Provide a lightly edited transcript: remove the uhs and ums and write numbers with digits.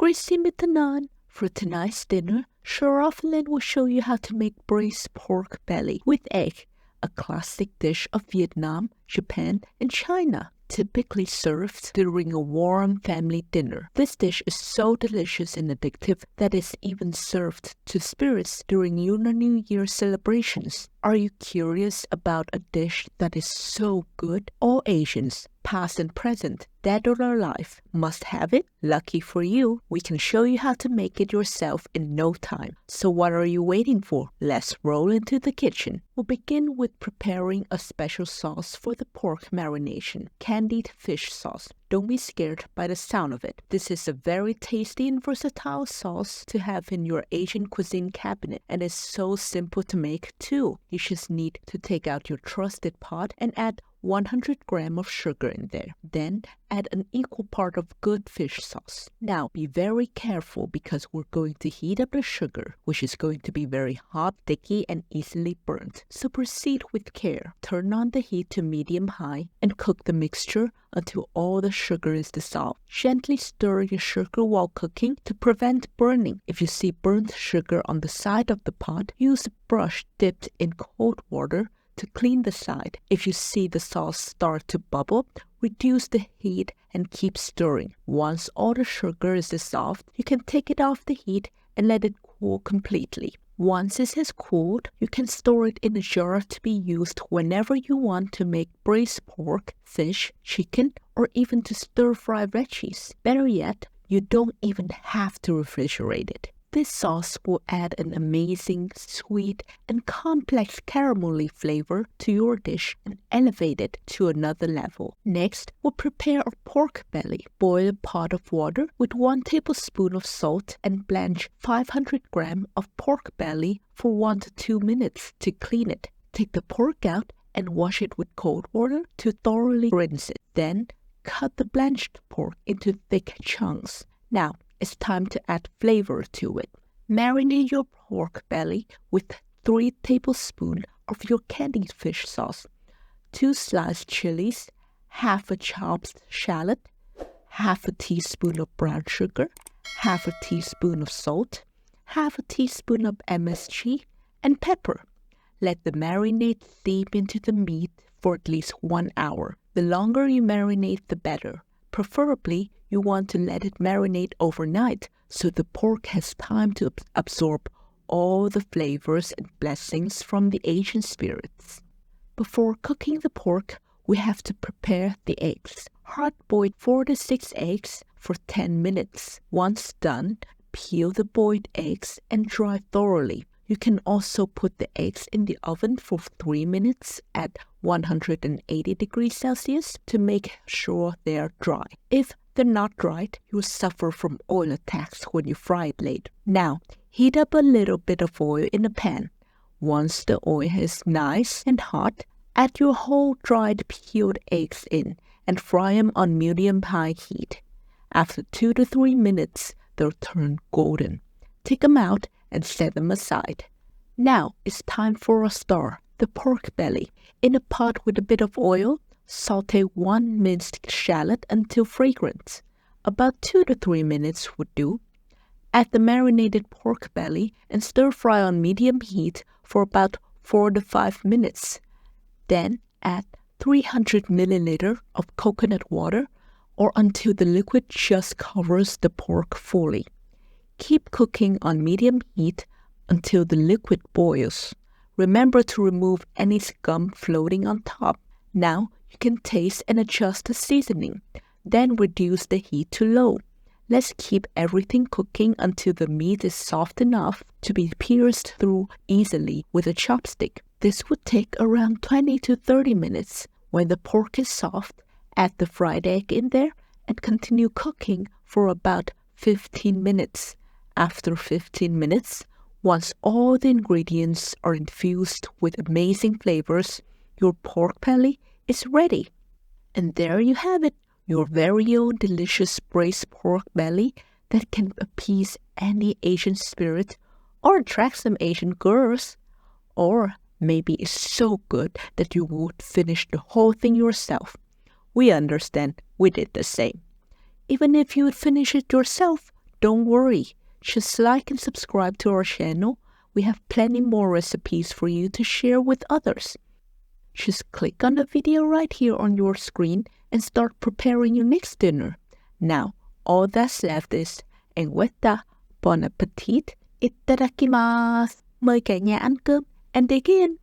Gruezi mitenand. For tonight's dinner, Schlarraffenland will show you how to make braised pork belly with egg, a classic dish of Vietnam, Japan, and China, typically served during a warm family dinner. This dish is so delicious and addictive that it's even served to spirits during Lunar New Year celebrations. Are you curious about a dish that is so good? All Asians, past and present, dead or alive, must have it. Lucky for you, we can show you how to make it yourself in no time. So what are you waiting for? Let's roll into the kitchen. We'll begin with preparing a special sauce for the pork marination, candied fish sauce. Don't be scared by the sound of it. This is a very tasty and versatile sauce to have in your Asian cuisine cabinet, and it's so simple to make too. You just need to take out your trusted pot and add 100 grams of sugar in there. Then add an equal part of good fish sauce. Now be very careful because we're going to heat up the sugar, which is going to be very hot, sticky, and easily burnt. So proceed with care. Turn on the heat to medium-high and cook the mixture until all the sugar is dissolved. Gently stir your sugar while cooking to prevent burning. If you see burnt sugar on the side of the pot, use a brush dipped in cold water to clean the side. If you see the sauce start to bubble, reduce the heat and keep stirring. Once all the sugar is dissolved, you can take it off the heat and let it cool completely. Once it has cooled, you can store it in a jar to be used whenever you want to make braised pork, fish, chicken, or even to stir-fry veggies. Better yet, you don't even have to refrigerate it. This sauce will add an amazing, sweet, and complex caramelly flavor to your dish and elevate it to another level. Next, we'll prepare a pork belly. Boil a pot of water with 1 tablespoon of salt and blanch 500 grams of pork belly for 1 to 2 minutes to clean it. Take the pork out and wash it with cold water to thoroughly rinse it. Then, cut the blanched pork into thick chunks. Now, it's time to add flavor to it. Marinate your pork belly with 3 tablespoons of your candied fish sauce, 2 sliced chilies, half a chopped shallot, half a teaspoon of brown sugar, half a teaspoon of salt, half a teaspoon of MSG, and pepper. Let the marinade seep into the meat for at least 1 hour. The longer you marinate, the better. Preferably, you want to let it marinate overnight so the pork has time to absorb all the flavors and blessings from the Asian spirits. Before cooking the pork, we have to prepare the eggs. Hard-boil 4 to 6 eggs for 10 minutes. Once done, peel the boiled eggs and dry thoroughly. You can also put the eggs in the oven for 3 minutes at 180 degrees Celsius to make sure they are dry. If they're not dried, you'll suffer from oil attacks when you fry it later. Now, heat up a little bit of oil in a pan. Once the oil is nice and hot, add your whole dried peeled eggs in and fry them on medium-high heat. After 2 to 3 minutes, they'll turn golden. Take them out and set them aside. Now it's time for a star, the pork belly. In a pot with a bit of oil, saute 1 minced shallot until fragrant. About 2 to 3 minutes would do. Add the marinated pork belly and stir fry on medium heat for about 4 to 5 minutes. Then add 300 milliliters of coconut water or until the liquid just covers the pork fully. Keep cooking on medium heat until the liquid boils. Remember to remove any scum floating on top. Now you can taste and adjust the seasoning. Then reduce the heat to low. Let's keep everything cooking until the meat is soft enough to be pierced through easily with a chopstick. This would take around 20 to 30 minutes. When the pork is soft, add the fried egg in there and continue cooking for about 15 minutes. After 15 minutes, once all the ingredients are infused with amazing flavors, your pork belly is ready. And there you have it, your very own delicious braised pork belly that can appease any Asian spirit or attract some Asian girls. Or maybe it's so good that you would finish the whole thing yourself. We understand, we did the same. Even if you would finish it yourself, don't worry, just like and subscribe to our channel. We have plenty more recipes for you to share with others. Just click on the video right here on your screen and start preparing your next dinner. Now, all that's left is, and with that, bon appetit, itadakimasu. Mời cả nhà ăn cơm and dig in.